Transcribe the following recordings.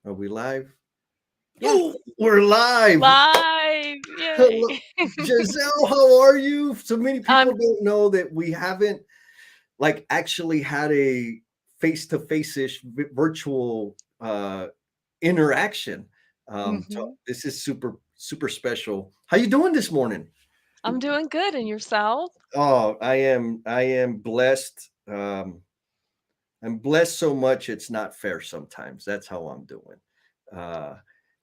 Are we live? Yes. Oh, we're live. Live. Yay. Hello, Jezel. How are you? So many people Um, don't know that we haven't like actually had a face-to-face-ish virtual interaction. So mhm. this is super special. How you doing this morning? I'm doing good. And yourself? Oh, I am blessed. I'm blessed so much it's not fair sometimes. That's how I'm doing. Uh,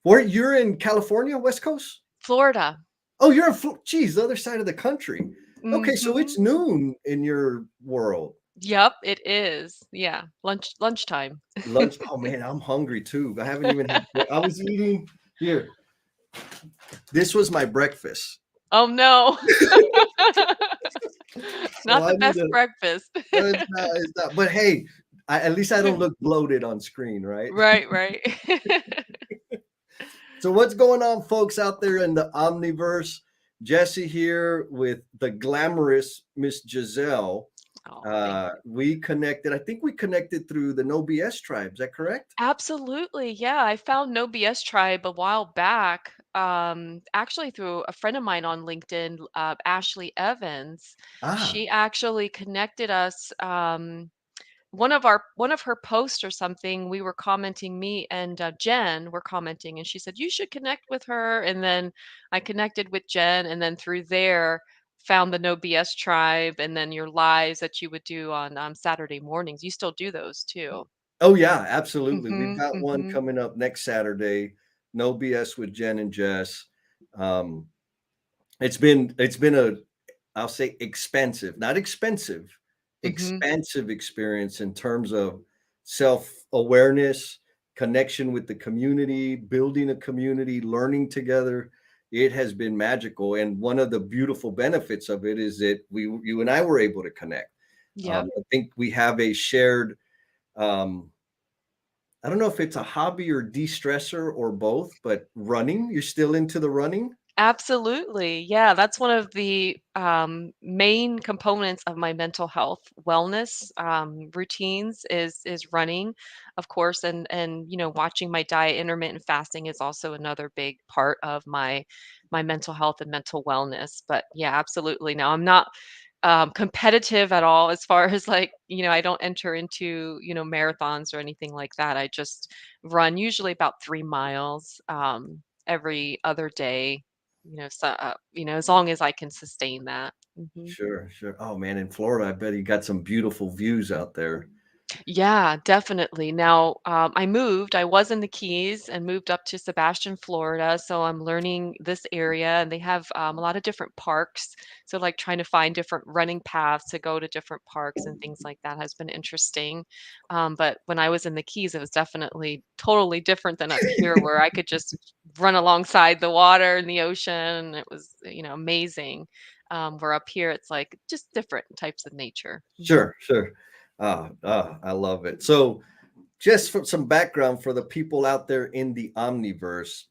where you're in California, West Coast? Florida. Oh, you're in geez, the other side of the country. Okay, so it's Mhm. Mhm. noon in your world. Yep, it is. Yeah. Lunchtime. Lunch. Oh man, I'm hungry too. I haven't even had. I was eating here. This was my breakfast. Oh no. So Not I the need best to. breakfast. It's not. It's not. But hey, at least I don't look bloated on screen, right? Right, right. So what's going on, folks out there in the Omniverse? Jesse here with the glamorous Miss Jezel. Oh, thank you. We connected. I think we connected through the No BS tribe. Is that correct? Absolutely. Yeah, I found No BS Tribe a while back, actually through a friend of mine on LinkedIn, Ashley Evans. Ah, She actually connected us. One of her posts or something, we were commenting, me and Jen were commenting, and she said you should connect with her. And then I connected with Jen, and then through there found the No BS Tribe, and then your lives that you would do on Saturday mornings. You still do those too. oh yeah, absolutely. We've Mhm. got one Mhm. coming up next Saturday. No BS with Jen and Jess. Um, it's been a I'll say expansive, not expensive, Mhm. expansive experience in terms of self-awareness, connection with the community, building a community, learning together. It has been magical. And one of the beautiful benefits of it is that you and I were able to connect. Yep. I think we have a shared, um, I don't know if it's a hobby or de-stressor or both, but running, you're still into the running? Absolutely. Yeah, that's one of the main components of my mental health wellness routines is running, of course, and watching my diet. Intermittent fasting is also another big part of my mental health and mental wellness. But yeah, absolutely. Now I'm not competitive at all as far as like I don't enter into marathons or anything like that. I just run usually about 3 miles every other day, so, as long as I can sustain that. Mhm. Sure, sure. Oh man, in Florida, I bet you got some beautiful views out there. Yeah, definitely. Now, I moved. I was in the Keys and moved up to Sebastian, Florida. So I'm learning this area, and they have a lot of different parks. So, like trying to find different running paths to go to different parks and things like that has been interesting. But when I was in the Keys, it was definitely totally different than up here, where I could just run alongside the water and the ocean. It was, amazing. Where up here, it's like just different types of nature. Mhm. Sure, sure. I love it. So, just for some background for the people out there in the Omniverse,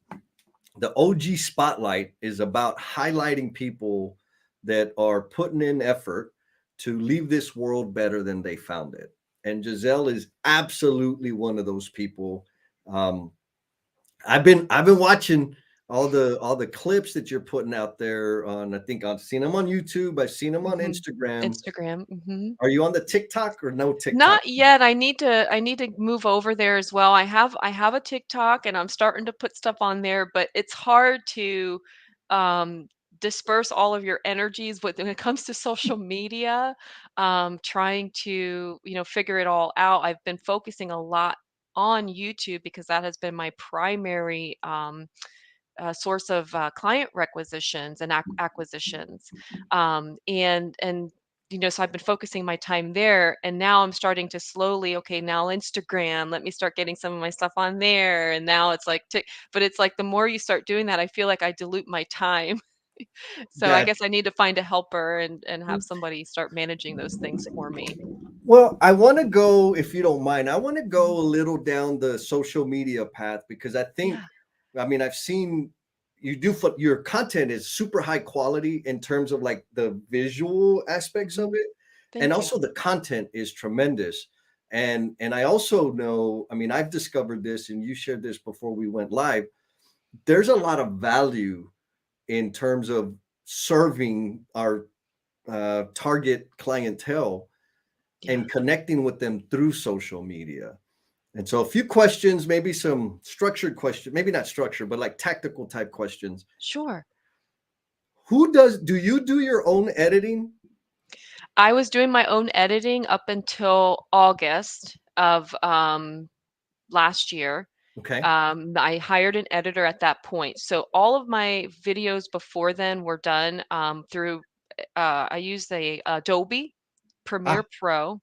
the OG Spotlight is about highlighting people that are putting in effort to leave this world better than they found it. And Giselle is absolutely one of those people. Um, I've been watching all the clips that you're putting out there on. I think I've seen them on YouTube. I've seen them on Mhm. Instagram. Instagram, mhm. Are you on the TikTok or no TikTok? Not yet, I need to move over there as well. I have a TikTok, and I'm starting to put stuff on there, but it's hard to, um, disperse all of your energies when it comes to social media, trying to, figure it all out. I've been focusing a lot on YouTube because that has been my primary, source of client requisitions and acquisitions, and so I've been focusing my time there, and now I'm starting to slowly, okay, now Instagram, let me start getting some of my stuff on there, and now it's like but it's like the more you start doing that, I feel like I dilute my time. So I Got guess I need to find a helper and have somebody start managing those things for me. Well, I want to go, if you don't mind, I want to Mhm. go a little down the social media path because I think, Yeah. I mean, I've seen you do your content is super high quality in terms of like the visual aspects of Hmm. it. And Thank you. also the content is tremendous. And I also know, I mean, I've discovered this, and you shared this before we went live. There's a lot of value in terms of serving our target clientele Yeah. and connecting with them through social media. And so a few questions, maybe some structured questions, maybe not structured, but like tactical type questions. Sure. Do you do your own editing? I was doing my own editing up until August of last year. Okay. I hired an editor at that point. So all of my videos before then were done through, I use the Adobe Premiere Ah, Pro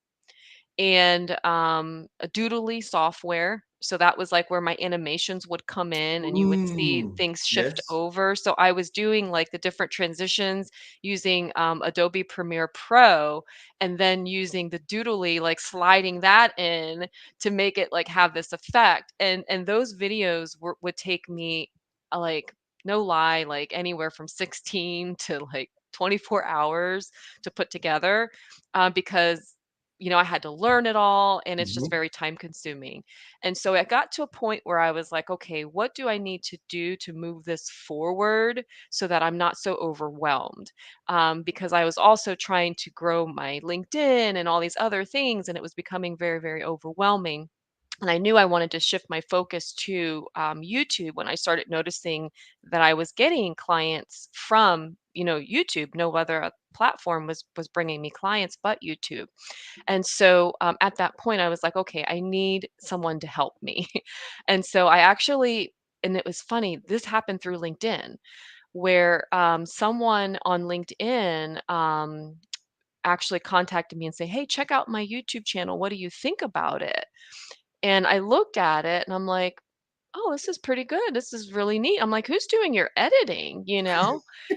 and a Doodly software. So that was like where my animations would come in and you would see things shift yes. over. So I was doing like the different transitions using Adobe Premiere Pro and then using the Doodly, like sliding that in to make it like have this effect. And those videos would take me like no lie, like anywhere from 16 to like 24 hours to put together because I had to learn it all and it's just Mhm. very time consuming. And so it got to a point where I was like, okay, what do I need to do to move this forward so that I'm not so overwhelmed? Because I was also trying to grow my LinkedIn and all these other things, and it was becoming very, very overwhelming. And I knew I wanted to shift my focus to YouTube when I started noticing that I was getting clients from, YouTube. No other platform was bringing me clients but YouTube. And so at that point, I was like, okay, I need someone to help me. And so I actually, and it was funny, this happened through LinkedIn, where someone on LinkedIn actually contacted me and say, hey, check out my YouTube channel. What do you think about it? And I looked at it and I'm like, oh, this is pretty good. This is really neat. I'm like, who's doing your editing,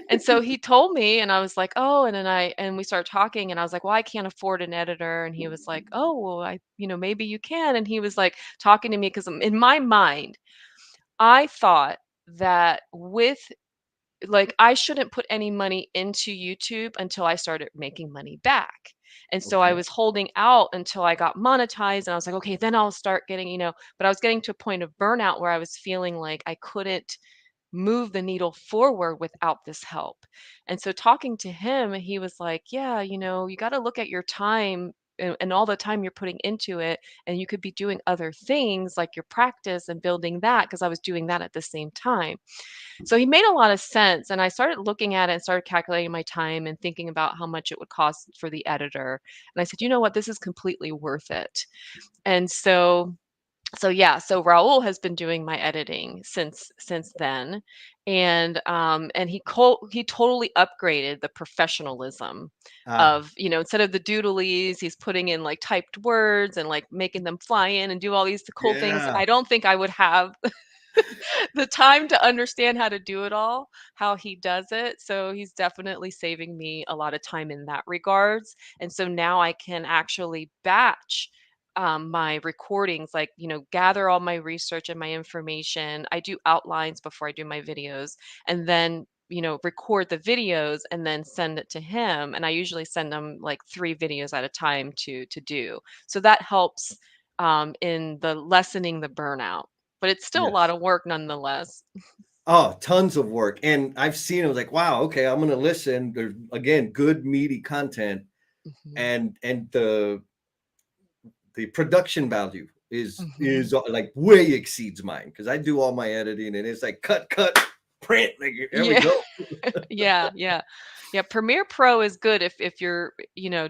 And so he told me and I was like, oh, and we started talking and I was like, well, I can't afford an editor. And he was like, oh, well, maybe you can. And he was like talking to me because in my mind, I thought that with like, I shouldn't put any money into YouTube until I started making money back. And so I Okay. was holding out until I got monetized and I was like, okay, then I'll start getting, but I was getting to a point of burnout where I was feeling like I couldn't move the needle forward without this help. And so talking to him, he was like, yeah, you got to look at your time and all the time you're putting into it. And you could be doing other things like your practice and building that because I was doing that at the same time. So he made a lot of sense, and I started looking at it and started calculating my time and thinking about how much it would cost for the editor. And I said, "You know what? This is completely worth it." And so yeah, so Raul has been doing my editing since then, and he totally upgraded the professionalism Ah, of instead of the doodlies, he's putting in like typed words and like making them fly in and do all these cool things that yeah. I don't think I would have the time to understand how to do it all, how he does it. So he's definitely saving me a lot of time in that regards. And so now I can actually batch my recordings, like, gather all my research and my information. I do outlines before I do my videos and then record the videos and then send it to him, and I usually send him like 3 videos at a time to do, so that helps in the lessening the burnout, but it's still a lot Yes. of work nonetheless. Oh, tons of work. And I've seen it, I was like, wow, okay, I'm gonna listen. There's again good meaty content, Mhm, and the production value is mhm. like way exceeds mine because I do all my editing and it's like cut, print. Like there we Yeah. go. Yeah, yeah. Yeah, Premiere Pro is good if you're,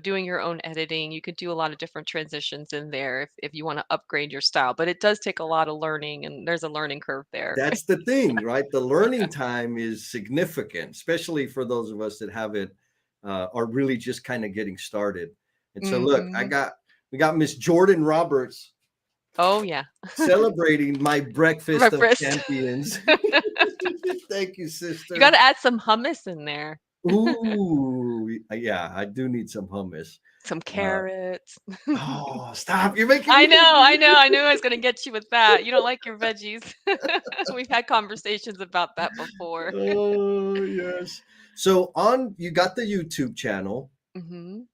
doing your own editing. You could do a lot of different transitions in there if you wanna upgrade your style, but it does take a lot of learning, and there's a learning curve there. That's the thing, right? The learning time is significant, especially for those of us that haven't are really just kind of getting started. And so look, Mhm. we got Miss Jordan Roberts Oh, yeah. celebrating my breakfast of Breakfast. champions. Thank you, You sister. gotta add some hummus in there. Ooh, yeah, I do need some hummus. Some Uh, carrots. oh, stop. You're making I me know, I know, hungry. I knew I was gonna get you with that. You don't like your veggies. We've had conversations about that before. Oh, yes. So on you got the YouTube channel, Mhm.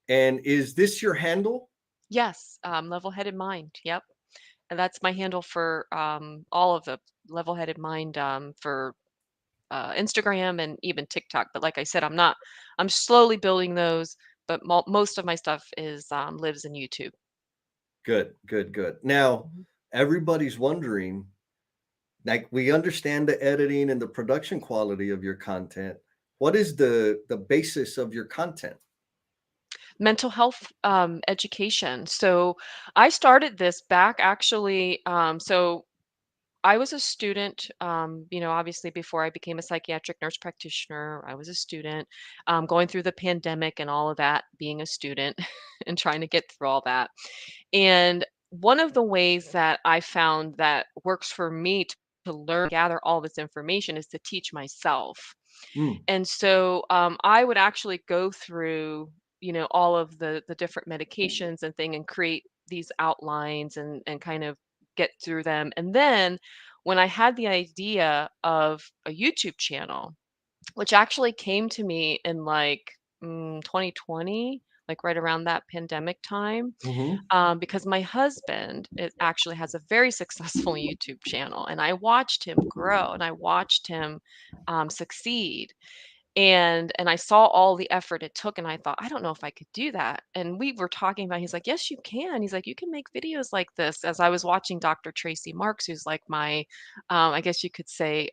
and is this your handle? Yes, level-headed mind. Yep. And that's my handle for all of the level-headed mind for Instagram and even TikTok. But like I said, I'm slowly building those, but most of my stuff is lives in YouTube. Good, good, good. Now, Mhm. everybody's wondering, like, we understand the editing and the production quality of your content. What is the basis of your content? Mental health education. So I started this back actually. So I was a student, obviously before I became a psychiatric nurse practitioner, I was a student going through the pandemic and all of that, being a student and trying to get through all that. And one of the ways that I found that works for me to learn, gather all this information is to teach myself. Mm, And so I would actually go through, all of the different medications and thing and create these outlines and kind of get through them. And then when I had the idea of a YouTube channel, which actually came to me in like 2020, like right around that pandemic time, mhm. because my husband actually has a very successful YouTube channel, and I watched him grow and I watched him succeed and I saw all the effort it took, and I thought, "I don't know if I could do that." And we were talking about he's like, "Yes, you can." He's like, "You can make videos like this." As I was watching Dr. Tracy Marks, who's like my, I guess you could say,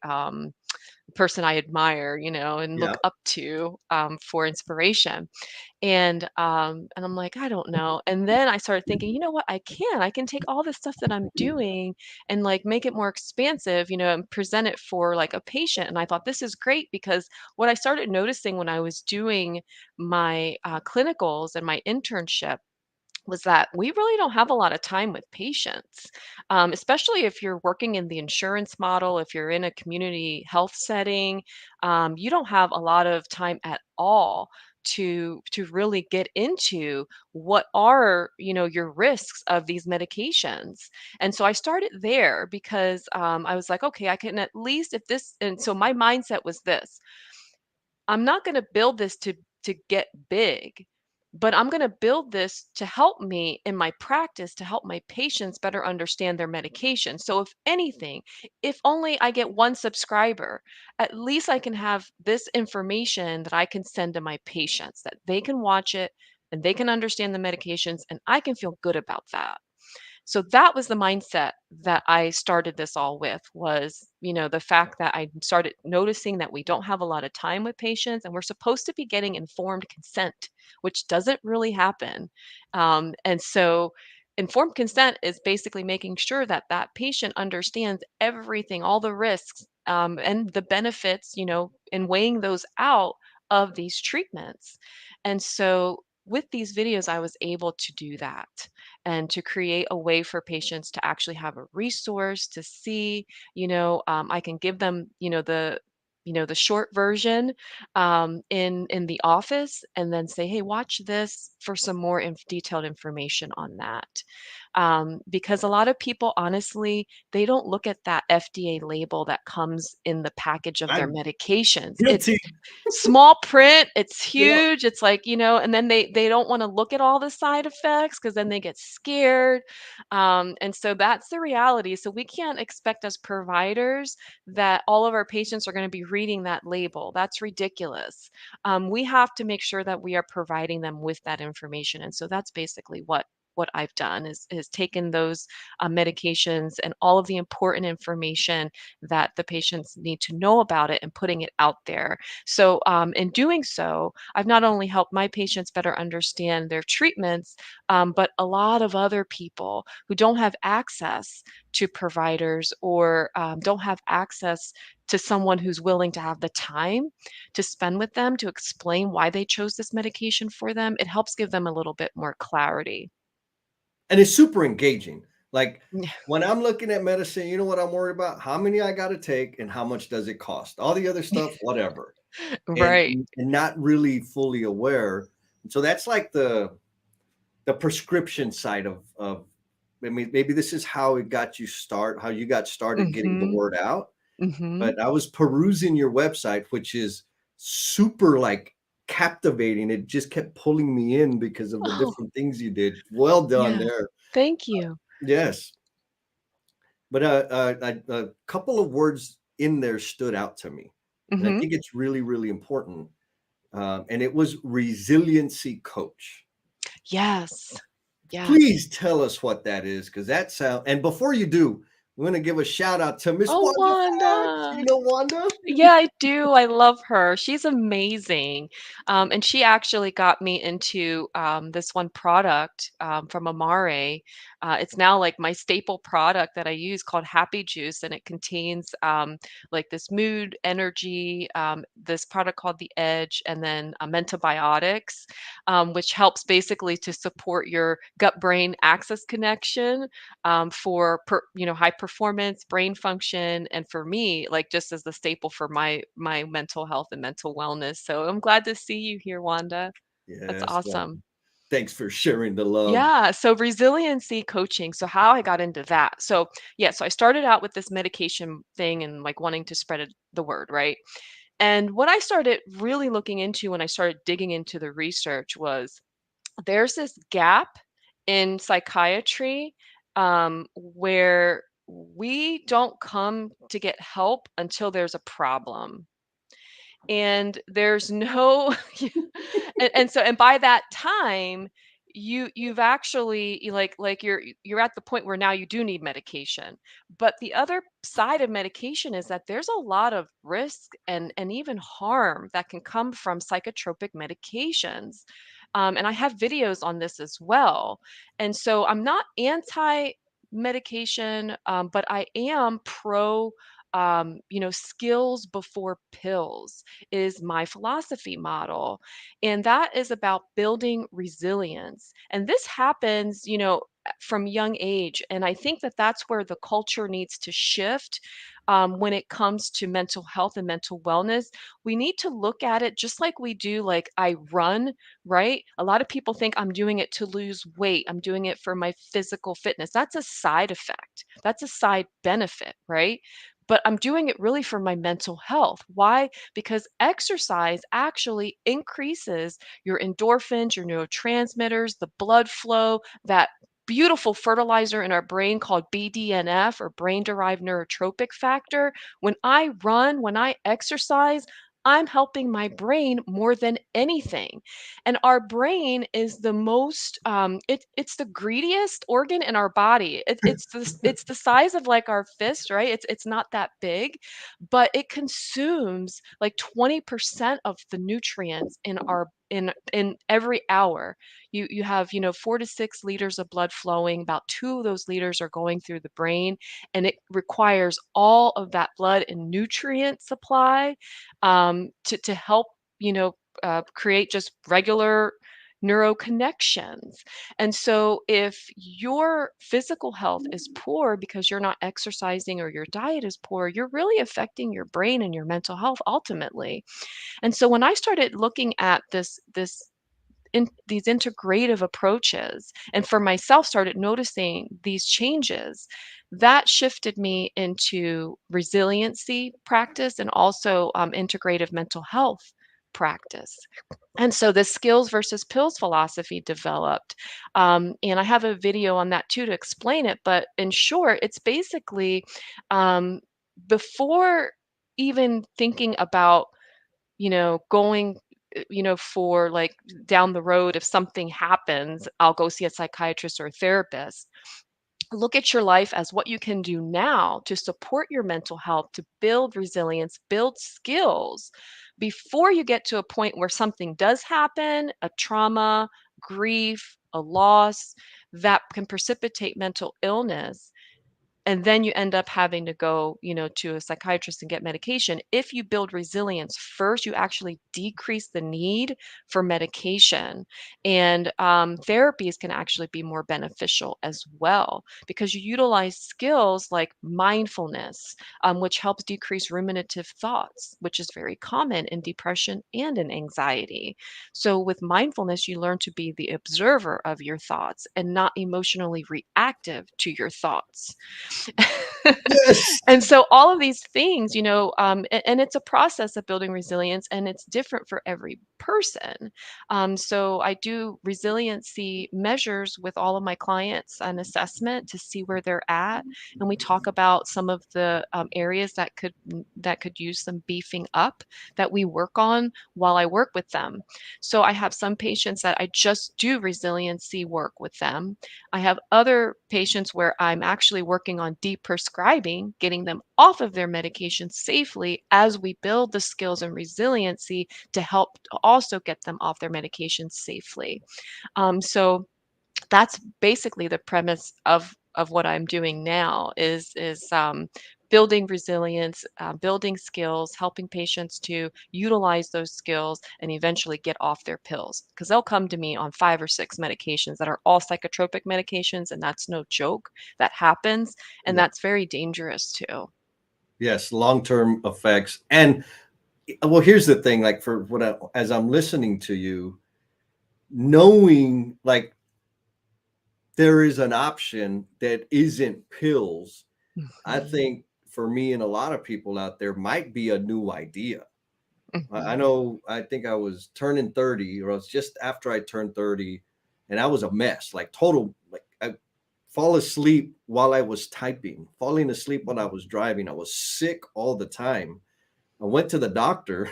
person I admire, and look Yeah. up to, for inspiration. And I'm like, "I don't know." And then I started thinking, "You know what? I can take all this stuff that I'm doing and, like, make it more expansive, and present it for, like, a patient." And I thought, "This is great," because what I started noticing when I was doing my, clinicals and my internship was that we really don't have a lot of time with patients, especially if you're working in the insurance model, if you're in a community health setting, you don't have a lot of time at all to really get into what are your risks of these medications. And so I started there because I was like, okay, I can at least if this. And so my mindset was this: I'm not going to build this to get big, but I'm going to build this to help me in my practice, to help my patients better understand their medication. So if anything, if only I get one subscriber, at least I can have this information that I can send to my patients that they can watch it and they can understand the medications and I can feel good about that. So that was the mindset that I started this all with was, the fact that I started noticing that we don't have a lot of time with patients and we're supposed to be getting informed consent, which doesn't really happen. And so informed consent is basically making sure that that patient understands everything, all the risks and the benefits, and weighing those out of these treatments. And so with these videos, I was able to do that and to create a way for patients to actually have a resource to see. I can give them the short version in the office and then say, hey, watch this for some more detailed information on that. Because a lot of people honestly, they don't look at that FDA label that comes in the package of their I'm medications. guilty. It's small print, it's Yeah. huge, it's like, and then they don't wanna look at all the side effects because then they get scared, and so that's the reality, so we can't expect as providers that all of our patients are gonna be reading that label, that's ridiculous. We have to make sure that we are providing them with that information, and so that's basically what I've done is taken those, medications and all of the important information that the patients need to know about it and putting it out there. So, in doing so, I've not only helped my patients better understand their treatments, but a lot of other people who don't have access to providers or don't have access to someone who's willing to have the time to spend with them to explain why they chose this medication for them. It helps give them a little bit more clarity. And it's super engaging. Like, Yeah. when I'm looking at medicine, you know what I'm worried about? How many I gotta take and how much does it cost? All the other stuff, whatever. And Right. and not really fully aware. And so that's like the prescription side of I mean, maybe this is how it got you how you got started getting the Mhm. word out. Mhm. But I was perusing your website, which is super like captivating. It just kept pulling me in because of the Oh, different things you did. Well done yeah. there. Thank you. Yes. But a couple of words in there stood out to me. And I Mhm. think it's really, really important. And it was resiliency coach. Yes. Yes. Please tell us what that is, because that sound. And before you do, I'm going to give a shout out to Miss Oh, Wanda Fox. Wanda. You know Wanda? Yeah, I do. I love her. She's amazing. And she actually got me into this one product from Amare. It's now like my staple product that I use called Happy Juice, and it contains like this mood, energy, this product called The Edge, and then Mentobiotics, which helps basically to support your gut-brain axis connection for high performance brain function, and for me like just as the staple for my mental health and mental wellness. So I'm glad to see you here, Wanda. That's Yes. Well, awesome. thanks for sharing the love. Yeah, so resiliency coaching. So how I got into that. So yeah, so I started out with this medication thing and like wanting to spread the word, right? And what I started really looking into when I started digging into the research was there's this gap in psychiatry where we don't come to get help until there's a problem. And there's no and by that time you've actually you're at the point where now you do need medication. But the other side of medication is that there's a lot of risk and even harm that can come from psychotropic medications. And I have videos on this as well. And so I'm not anti medication, but I am pro skills before pills is my philosophy model. And that is about building resilience. And this happens, from young age. And I think that that's where the culture needs to shift when it comes to mental health and mental wellness. We need to look at it just like we do, like I run, right? A lot of people think I'm doing it to lose weight, I'm doing it for my physical fitness. That's a side effect, that's a side benefit, right? But I'm doing it really for my mental health. Why? Because exercise actually increases your endorphins, your neurotransmitters, the blood flow, that beautiful fertilizer in our brain called BDNF, or brain derived neurotropic factor. When I run, when I exercise, I'm helping my brain more than anything. And our brain is the most it's the greediest organ in our body. It's the size of like our fist, right? It's not that big, but it consumes like 20% of the nutrients in our in every hour. You have 4 to 6 liters of blood flowing, about 2 of those liters are going through the brain, and it requires all of that blood and nutrient supply to help create just regular neuro connections. And so if your physical health is poor because you're not exercising or your diet is poor, you're really affecting your brain and your mental health ultimately. And so when I started looking at these integrative approaches, and for myself started noticing these changes, that shifted me into resiliency practice and also integrative mental health practice. And so the skills versus pills philosophy developed. And I have a video on that too to explain it. But in short, it's basically um, before even thinking about going for like down the road, if something happens, I'll go see a psychiatrist or a therapist. Look at your life as what you can do now to support your mental health, to build resilience, build skills before you get to a point where something does happen, a trauma, grief, a loss that can precipitate mental illness, and then you end up having to go to a psychiatrist and get medication. If you build resilience first, you actually decrease the need for medication. And therapies can actually be more beneficial as well because you utilize skills like mindfulness, which helps decrease ruminative thoughts, which is very common in depression and in anxiety. So with mindfulness, you learn to be the observer of your thoughts and not emotionally reactive to your thoughts. Yes. And so all of these things, and it's a process of building resilience, and it's different for every person. So I do resiliency measures with all of my clients, an assessment to see where they're at, and we talk about some of the areas that could use some beefing up that we work on while I work with them. So I have some patients that I just do resiliency work with them. I have other patients where I'm actually working on de-prescribing, getting them off of their medication safely as we build the skills and resiliency to help to also get them off their medication safely. So that's basically the premise of what I'm doing now is building resilience, building skills, helping patients to utilize those skills and eventually get off their pills. Because they'll come to me on 5 or 6 medications that are all psychotropic medications, and that's no joke. That happens, and Yeah. that's very dangerous too. Yes, long-term effects. And well, here's the thing, like for as I'm listening to you, knowing like there is an option that isn't pills, I Mhm, think for me and a lot of people out there might be a new idea. I mhm. know, I think I was turning 30, or I was just after I turned 30, and I was a mess, like total, like I fall asleep while I was typing, falling asleep when I was driving. I was sick all the time. I went to the doctor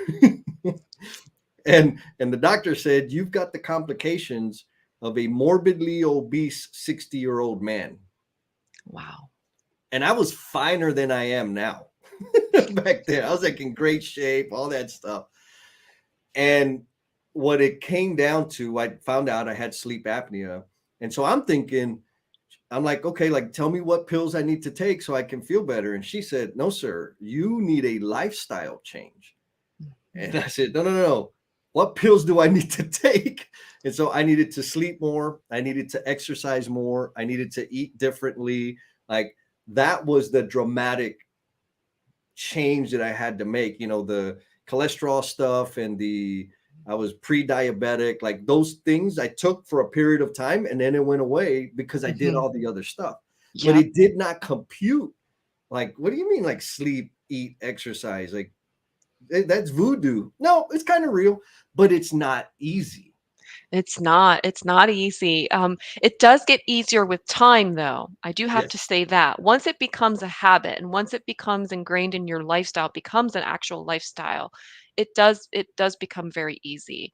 and the doctor said, "You've got the complications of a morbidly obese 60-year-old man." Wow. And I was finer than I am now. Back then, I was like in great shape, all that stuff. And what it came down to, I found out I had sleep apnea. And so I'm thinking, I'm like, okay, like tell me what pills I need to take so I can feel better. And she said, "No, sir, you need a lifestyle change." And Mhm. I said, "No, no, no, no. What pills do I need to take?" And so I needed to sleep more. I needed to exercise more. I needed to eat differently. Like that was the dramatic change that I had to make. The cholesterol stuff and I was pre-diabetic, like those things I took for a period of time and then it went away because I did Mhm. all the other stuff. But Yep. it did not compute. Like, what do you mean like sleep, eat, exercise? Like that's voodoo. No, it's kind of real, but it's not easy. It's not easy. It does get easier with time, though. I do have to Yes. say that. Once it becomes a habit and once it becomes ingrained in your lifestyle, becomes an actual lifestyle, it does become very easy.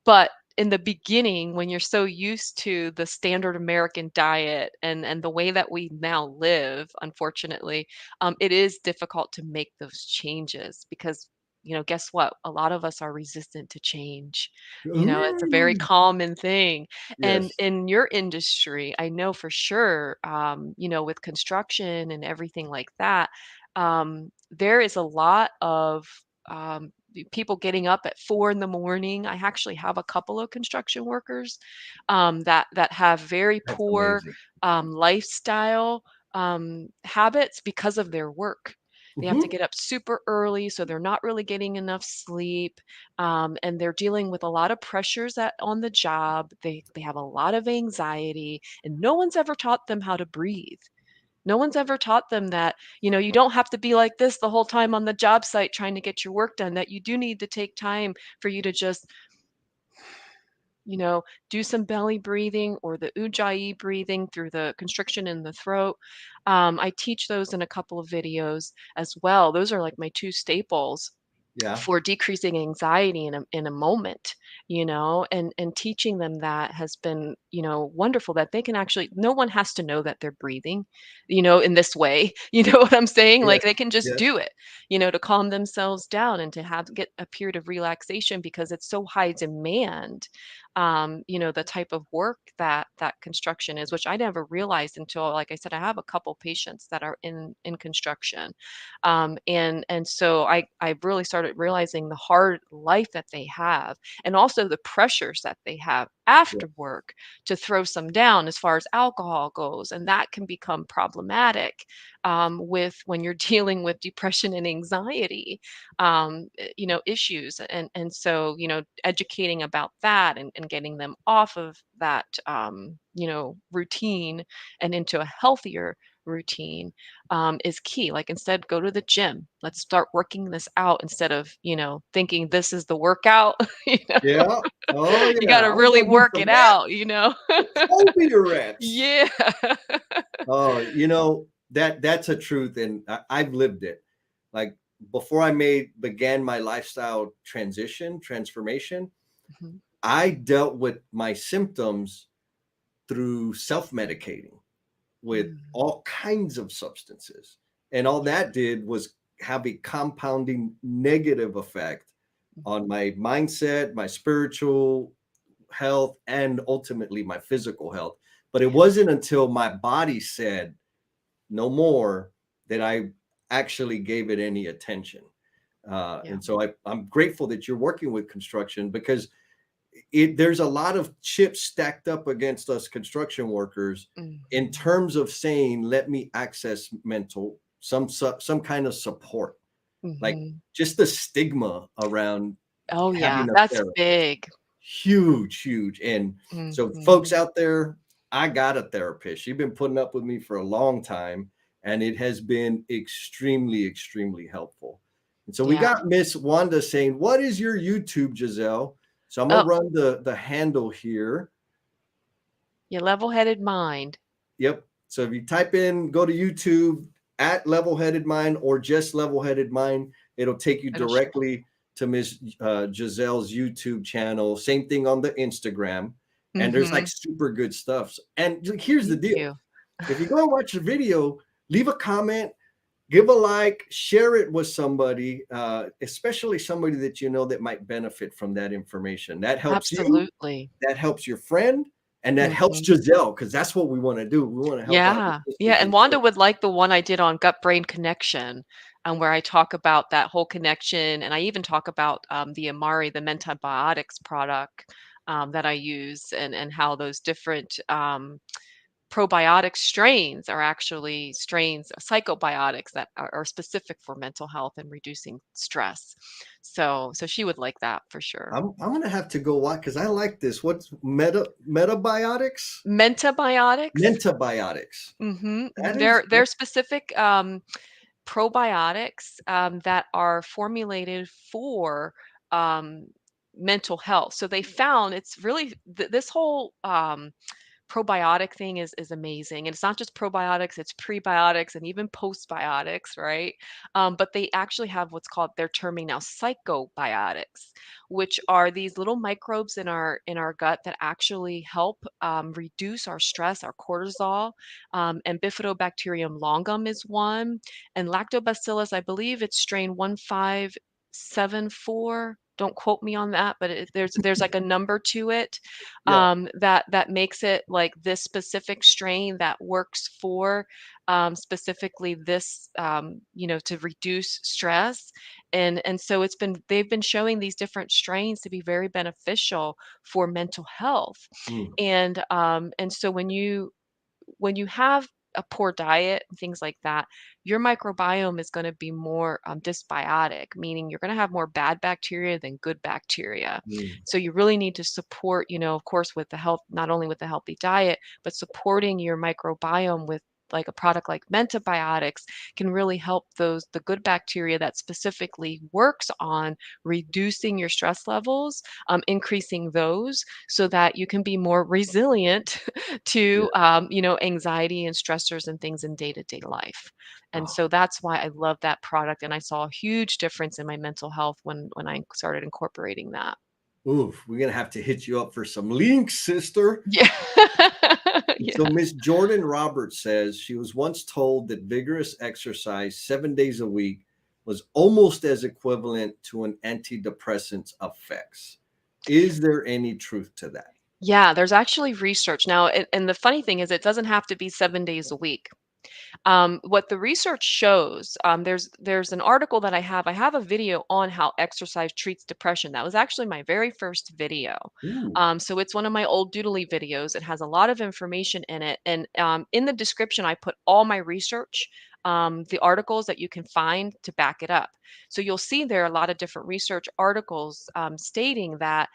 But in the beginning, when you're so used to the standard American diet and the way that we now live, unfortunately, it is difficult to make those changes because, guess what? A lot of us are resistant to change. It's a very Ooh. common thing. And Yes. in your industry, I know for sure, with construction and everything like that, there is a lot of people getting up at 4 in the morning. I actually have a couple of construction workers that have very That's poor amazing. lifestyle habits because of their work. They have to Mhm. get up super early, so they're not really getting enough sleep, and they're dealing with a lot of pressures on the job. They have a lot of anxiety, and no one's ever taught them how to breathe. No one's ever taught them that, you don't have to be like this the whole time on the job site trying to get your work done, that you do need to take time for you to just, you know, do some belly breathing or the ujjayi breathing through the constriction in the throat. I teach those in a couple of videos as well. Those are like my two staples Yeah. for decreasing anxiety in a moment, and teaching them that has been, wonderful, that they can actually, no one has to know that they're breathing, in this way. You know what I'm saying? Like they Yes. can just Yes. do it, to calm themselves down and to have get a period of relaxation because it's so high demand. The type of work that construction is, which I never realized until, like I said, I have a couple patients that are in construction, and so I really started realizing the hard life that they have, and also the pressures that they have Yes. after work to throw some down as far as alcohol goes, and that can become problematic with when you're dealing with depression and anxiety, issues, and so educating about that and getting them off of that routine and into a healthier routine is key. Like instead, go to the gym. Let's start working this out instead of, thinking this is the workout. you know, Yeah. Oh you yeah. got to I'm really gonna do work some it mat out. Kobe reps. Yeah. Oh, that's a truth, and I've lived it. Like before I began my lifestyle transformation, Mhm. I dealt with my symptoms through self-medicating with Mm. all kinds of substances. And all Yeah. that did was have a compounding negative effect on my mindset, my spiritual health, and ultimately my physical health. But it Yeah. wasn't until my body said no more that I actually gave it any attention. Yeah. And so I'm grateful that you're working with construction, because there's a lot of chips stacked up against us construction workers in Mhm. terms of saying, let me access some kind of support. Like Mhm. just the stigma around Oh, yeah. having a That's therapist, big. huge. And so folks Mhm. out there, I got a therapist. She's been putting up with me for a long time, and it has been extremely helpful. And so we Yeah. got Miss Wanda saying, what is your YouTube, Giselle? So I'm gonna Oh, run the handle here. your level-headed mind. Yep. So if you type in, go to YouTube at Level Headed Mind or just Level Headed Mind, it'll take you It'll show. directly to Miss Giselle's YouTube channel. Same thing on the Instagram. And there's like Mhm. super good stuff. And here's the Thank deal: you. if you go and watch the video, leave a comment, give a like, share it with somebody, especially somebody that you know that might benefit from that information. That helps you, Absolutely. that helps your friend, and that helps Mhm. Giselle, because that's what we want to do. We want to help out the Yeah. Yeah, sisters and in Wanda Christ. would like the one I did on gut-brain connection, where I talk about that whole connection, and I even talk about, the Amari, the Mentabiotics product, that I use and how those different, probiotic strains are actually strains psychobiotics that are specific for mental health and reducing stress. So she would like that for sure. I'm gonna have to go watch, because I like this. What's metabiotics? Mentabiotics. Mentabiotics. Mhm, That mhm. is They're specific, probiotics, that are formulated for, mental health. So they found it's really this whole, probiotic thing is amazing, and it's not just probiotics, it's prebiotics and even postbiotics, right? But they actually have what's called, they're terming now, psychobiotics, which are these little microbes in our gut that actually help reduce our stress, our cortisol. And bifidobacterium longum is one, and lactobacillus, I believe it's strain 1574. Don't quote me on that, but there's like a number to it, yeah. that makes it like this specific strain that works for, specifically this, to reduce stress. And so they've been showing these different strains to be very beneficial for mental health. Mm, And so when you have a poor diet and things like that, your microbiome is going to be more dysbiotic, meaning you're going to have more bad bacteria than good bacteria. mm. So you really need to support, of course, with the health, not only with the healthy diet, but supporting your microbiome with like a product like Mentabiotics can really help the good bacteria that specifically works on reducing your stress levels, increasing those so that you can be more resilient Yeah. to anxiety and stressors and things in day-to-day life. And Oh, so that's why I love that product, and I saw a huge difference in my mental health when I started incorporating that. oof. We're gonna have to hit you up for some links, sister. Yeah. So Yeah. Miss Jordan Roberts says she was once told that vigorous exercise 7 days a week was almost as equivalent to an antidepressant's effects. Is there any truth to that? Yeah, there's actually research now, and the funny thing is it doesn't have to be 7 days a week. What the research shows, there's an article that I have. I have a video on how exercise treats depression. That was actually my very first video. Ooh, So it's one of my old doodly videos. It has a lot of information in it, and in the description, I put all my research, the articles that you can find to back it up. So you'll see there are a lot of different research articles stating that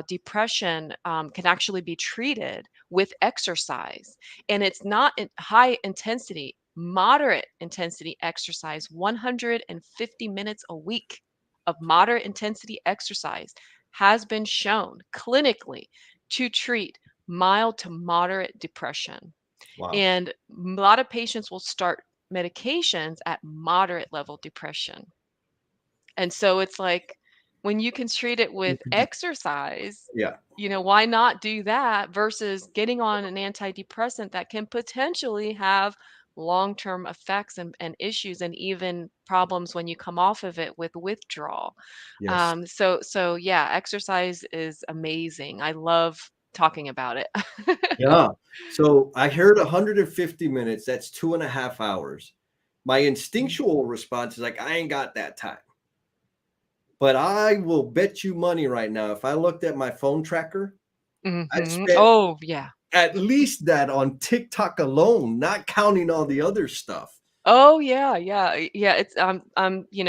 depression can actually be treated with exercise, and it's not high intensity Moderate intensity exercise, 150 minutes a week of moderate intensity exercise has been shown clinically to treat mild to moderate depression. Wow. And a lot of patients will start medications at moderate level depression. And so it's like when you can treat it You with could ju- exercise, Yeah. why not do that versus getting on an antidepressant that can potentially have long-term effects and issues and even problems when you come off of it with withdrawal. Yes. So yeah, exercise is amazing. I love talking about it. Yeah. So I heard 150 minutes. That's 2.5 hours. My instinctual response is like, I ain't got that time. But I will bet you money right now. If I looked at my phone tracker, I'd spent Oh, yeah. at least that on TikTok alone, not counting all the other stuff. Oh, yeah, yeah, yeah, it's,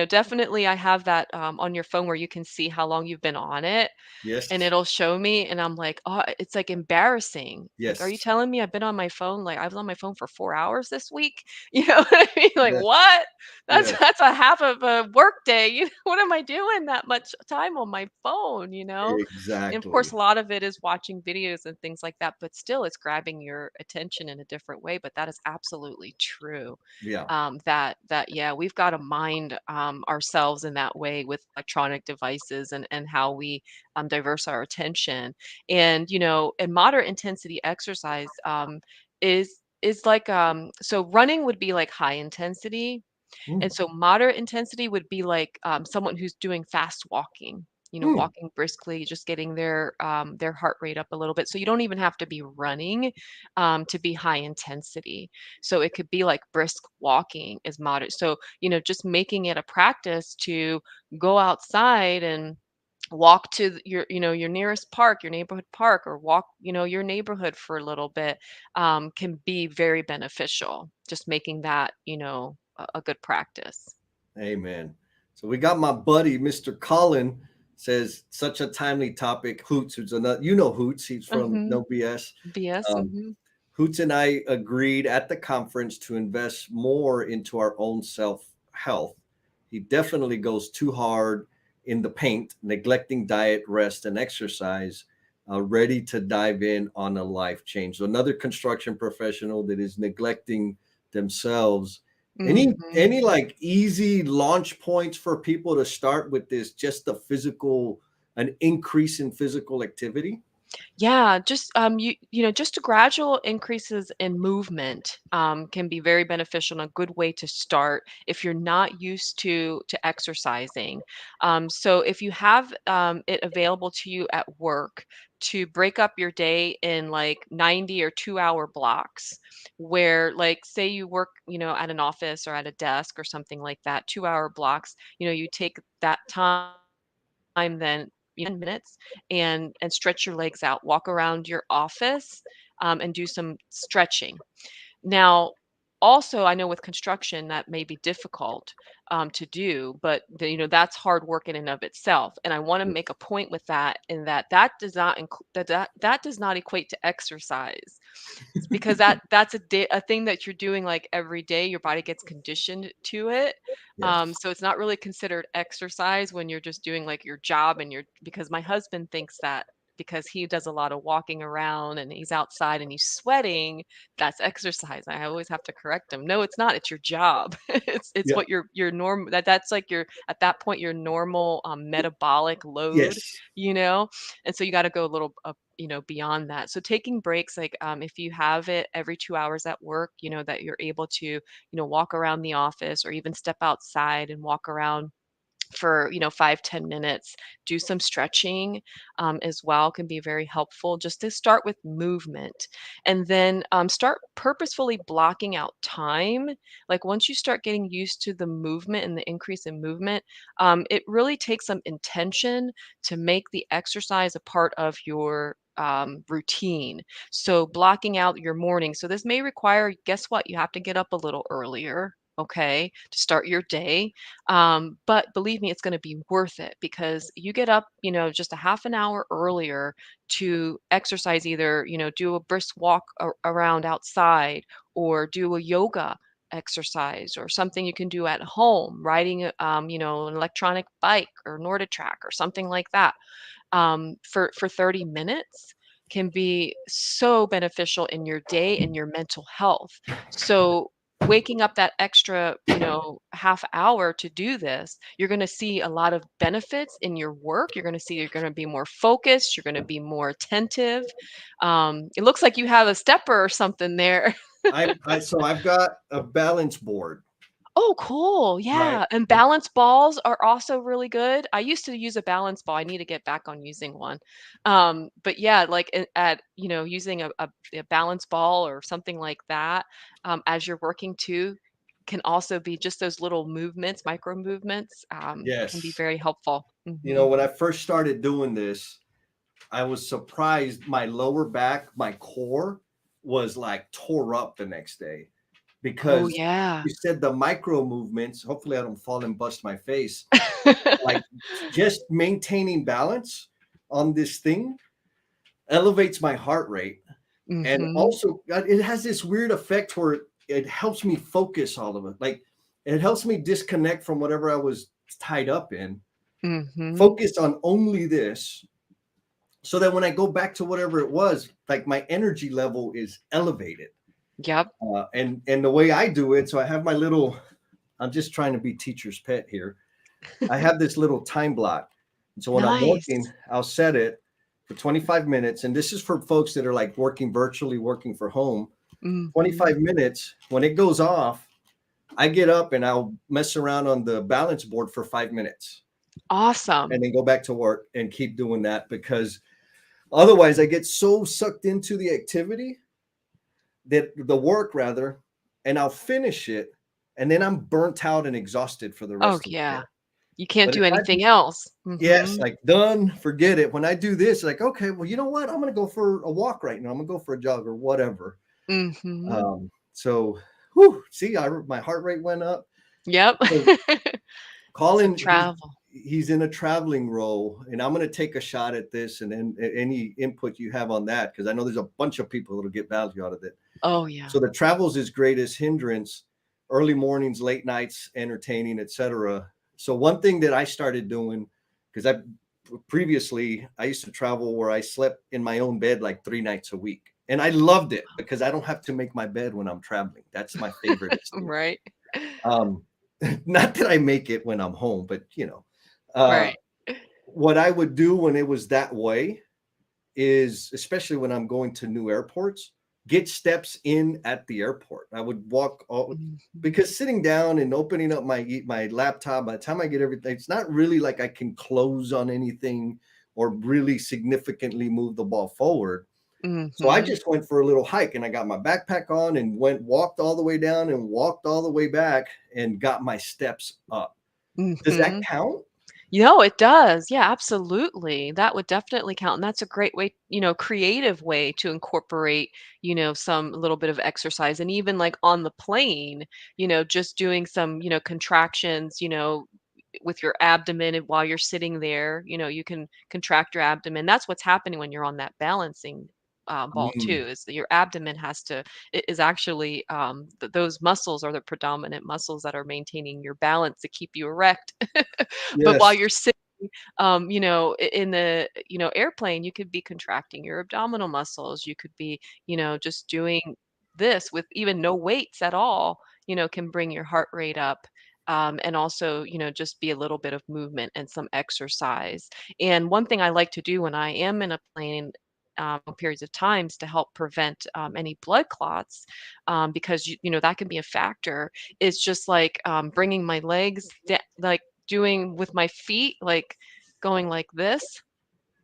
definitely I have that, on your phone where you can see how long you've been on it, and Yes. it'll show me, and I'm like, "Oh," it's, like, embarrassing. Like, "Are you Yes. telling me I've been on my phone, like, I was on my phone for 4 hours this week?" You know what I mean? Like, Yes. "What? That's Yes. that's a half of a work day, what am I doing that much time on my phone?" And, of course, Exactly. a lot of it is watching videos and things like that, but still, it's grabbing your attention in a different way, but that is absolutely true. Yeah. That yeah, we've got to mind ourselves in that way with electronic devices and how we diverse our attention. And and moderate intensity exercise is like so running would be like high intensity, and Mm. so moderate intensity would be like someone who's doing fast walking, Mm. walking briskly, just getting their heart rate up a little bit. So you don't even have to be running to be high intensity. So it could be like brisk walking is moderate. So just making it a practice to go outside and walk to your nearest park, your neighborhood park, or walk your neighborhood for a little bit can be very beneficial, just making that a good practice. Amen. So we got my buddy, Mr. Colin, says such a timely topic. Hoots, who's another, Hoots, he's from Hmm. No BS. BS. Um, Hoots and I agreed at the conference to invest more into our own self health. He definitely goes too hard in the paint, neglecting diet, rest, and exercise, ready to dive in on a life change. So another construction professional that is neglecting themselves. Any Hmm. like easy launch points for people to start with this, just the physical, an increase in physical activity? Yeah, just just gradual increases in movement can be very beneficial and a good way to start if you're not used to exercising. So if you have it available to you at work to break up your day in like 90 or 2 hour blocks, where like say you work at an office or at a desk or something like that, 2 hour blocks, you take that time then 10 minutes and stretch your legs out, walk around your office and do some stretching. Now, also, I know with construction that may be difficult to do, but that's hard work in and of itself. And I want to make a point with that, in that that does not that does not equate to exercise. Because that's a thing that you're doing like every day. Your body gets conditioned to it. Yes. So it's not really considered exercise when you're just doing like your job and because my husband thinks that because he does a lot of walking around and he's outside and he's sweating, that's exercise. I always have to correct him. No, it's not. It's your job. It's Yeah. what your norm that's like your at that point your normal metabolic load, Yes. you know. And so you got to go a little beyond that. So taking breaks, like if you have it every 2 hours at work, that you're able to walk around the office or even step outside and walk around for 5-10 minutes, do some stretching as well, can be very helpful, just to start with movement. And then start purposefully blocking out time. Like once you start getting used to the movement and the increase in movement, it really takes some intention to make the exercise a part of your routine. So blocking out your morning, so this may require, guess what, you have to get up a little earlier, okay, to start your day. But believe me, it's going to be worth it because you get up, just a half an hour earlier to exercise, either, do a brisk walk around outside or do a yoga exercise or something you can do at home, riding you know, an electronic bike or Nordic or something like that, for 30 minutes can be so beneficial in your day and your mental health. So waking up that extra, you know, half hour to do this, you're going to see a lot of benefits in your work. You're going to see you're going to be more focused. You're going to be more attentive. It looks like you have a stepper or something there. So I've got a balance board, Oh, cool. right? Yeah, and balance balls are also really good. I used to use a balance ball. I need to get back on using one. But yeah, like at you know, using a balance ball or something like that, as you're working too, can also be just those little movements, micro movements, can be Yes. very helpful. You know, Mhm. when I first started doing this, I was surprised my lower back, my core was like tore up the next day Oh because yeah. you said the micro movements, hopefully I don't fall and bust my face, like just maintaining balance on this thing elevates my heart rate. And Mhm. also, it has this weird effect where it helps me focus all of it. Like it helps me disconnect from whatever I was tied up in, Mhm. focus on only this, so that when I go back to whatever it was, like my energy level is elevated. Yep. And the way I do it, so I have my little. I'm just trying to be teacher's pet here. I have this little time block. And so when I'm working, Nice. I'll set it for 25 minutes. And this is for folks that are like working virtually, working for home. Mhm. 25 minutes. When it goes off, I get up and I'll mess around on the balance board for 5 minutes and Awesome. then go back to work and keep doing that because otherwise I get so sucked into the activity that the work rather, and I'll finish it and then I'm burnt out and exhausted for the Oh rest of the yeah. day. You can't But if do I anything else. yes, Mhm. like done, forget it. When I do this, like, okay, well, you know what? I'm gonna go for a walk right now. I'm gonna go for a jog or whatever. Mhm. So whew, see, my heart rate went up. Yep. So Some Colin, travel. he's in a traveling role, and I'm gonna take a shot at this and then any input you have on that, because I know there's a bunch of people that'll get value out of it. Oh, yeah. So the travel's his greatest hindrance, early mornings, late nights, entertaining, etc. So one thing that I started doing, because I previously I used to travel where I slept in my own bed like 3 nights a week. And I loved it because I don't have to make my bed when I'm traveling. That's my favorite thing. Right. Um, not that I make it when I'm home, but uh, Right. what I would do when it was that way is, especially when I'm going to new airports, get steps in at the airport. I would walk all Mhm. because sitting down and opening up my laptop, by the time I get everything, it's not really like I can close on anything or really significantly move the ball forward. So I Mhm. just went for a little hike and I got my backpack on and walked all the way down and walked all the way back and got my steps up. Does that Mhm. count? You know, it does. Yeah, absolutely. That would definitely count, and that's a great way, you know, creative way to incorporate, you know, some little bit of exercise, and even like on the plane, you know, just doing some, you know, contractions, you know, with your abdomen and while you're sitting there, you know, you can contract your abdomen. That's what's happening when you're on that balancing ball Mm, too. Is that your abdomen has to is actually those muscles are the predominant muscles that are maintaining your balance to keep you erect. But while yes. you're sitting, you know, in the, you know, airplane, you could be contracting your abdominal muscles. You could be, you know, just doing this with even no weights at all, you know, can bring your heart rate up. And also, you know, just be a little bit of movement and some exercise. And one thing I like to do when I am in a plane periods of times to help prevent any blood clots, because you know that can be a factor. Is just like bringing my legs, like doing with my feet, like going like this,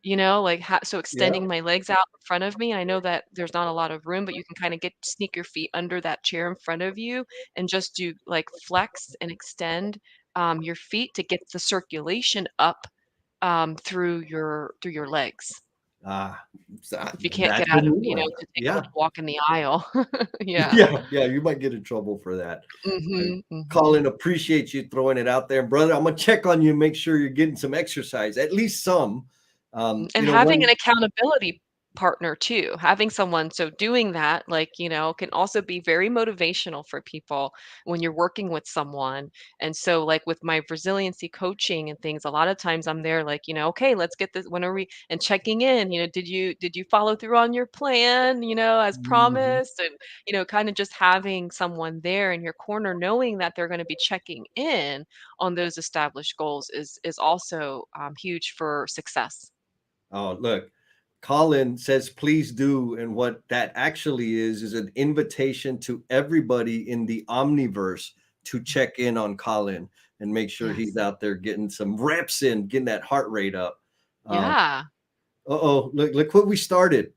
you know, like so Yeah. extending my legs out in front of me. I know that there's not a lot of room, but you can kind of get sneak your feet under that chair in front of you and just do like flex and extend your feet to get the circulation up through your legs. Ah, If you can't get that's a out of, new you know, one. to take a Yeah. little walk in the aisle. Yeah. Yeah, yeah, you might get in trouble for that. I Mhm, mhm. Colin, appreciate you throwing it out there. Brother, I'm gonna check on you and make sure you're getting some exercise, at least some. And having an One accountability. partner too. Having someone, so doing that, like, can also be very motivational for people when you're working with someone. And so, like with my resiliency coaching and things, a lot of times I'm there, like, okay, let's get this. When are we? And checking in. Did you follow through on your plan? As Mhm. promised, and kind of just having someone there in your corner, knowing that they're going to be checking in on those established goals is also huge for success. Oh, look, Colin says, please do. And what that actually is an invitation to everybody in the Omniverse to check in on Colin and make sure he's Yes. out there getting some reps in, getting that heart rate up. Um, Yeah. look what we started.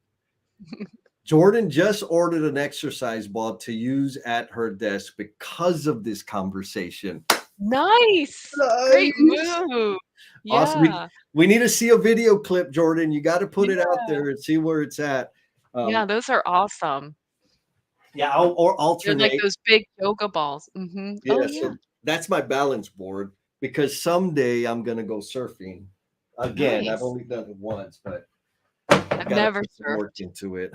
Jordan just ordered an exercise ball to use at her desk because of this conversation. Nice. Great Nice. move. Awesome. Yeah. We need to see a video clip, Jordan. You got to put it out Yeah. there and see where it's at. Yeah, Um, those are awesome. yeah, or They're like alternate. those big yoga balls. Mhm. Oh, Yeah, yeah. so that's my balance board because someday I'm gonna go surfing. Again, I've Nice. only done it once, but I've got to never put some work surfed. into it.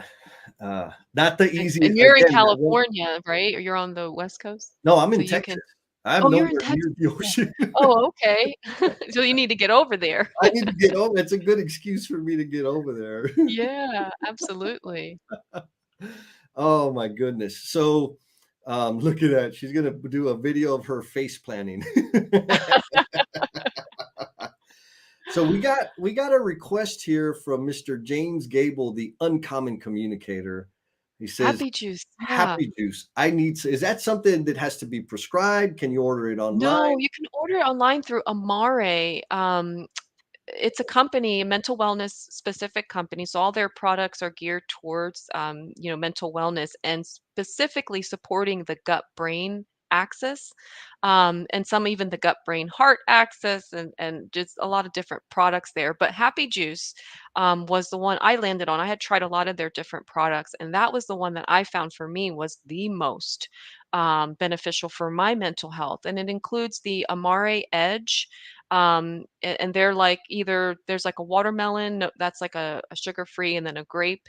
Not the And easiest. you're in Again, that won't. California, right? Or you're on the West Coast? No, I'm So in you can. Texas. I'm Oh, you're in nowhere Texas. near the Yeah. ocean. Oh, okay. So you need to get over there. I need to get over. It's a good excuse for me to get over there. Yeah, absolutely. Oh my goodness. So look at that. She's gonna do a video of her face planning. So we got a request here from Mr. James Gable, the uncommon communicator. He says, Happy juice. Yeah. happy juice. Is that something that has to be prescribed? Can you order it No, online? you can order it online through Amare. It's a company, a mental wellness specific company. So all their products are geared towards, mental wellness and specifically supporting the gut brain axis, and some even the gut brain heart axis, and just a lot of different products there. But Happy Juice was the one I landed on. I had tried a lot of their different products, and that was the one that I found for me was the most beneficial for my mental health. And it includes the Amare Edge, and they're like either there's like a watermelon, no, that's like a sugar free, and then a grape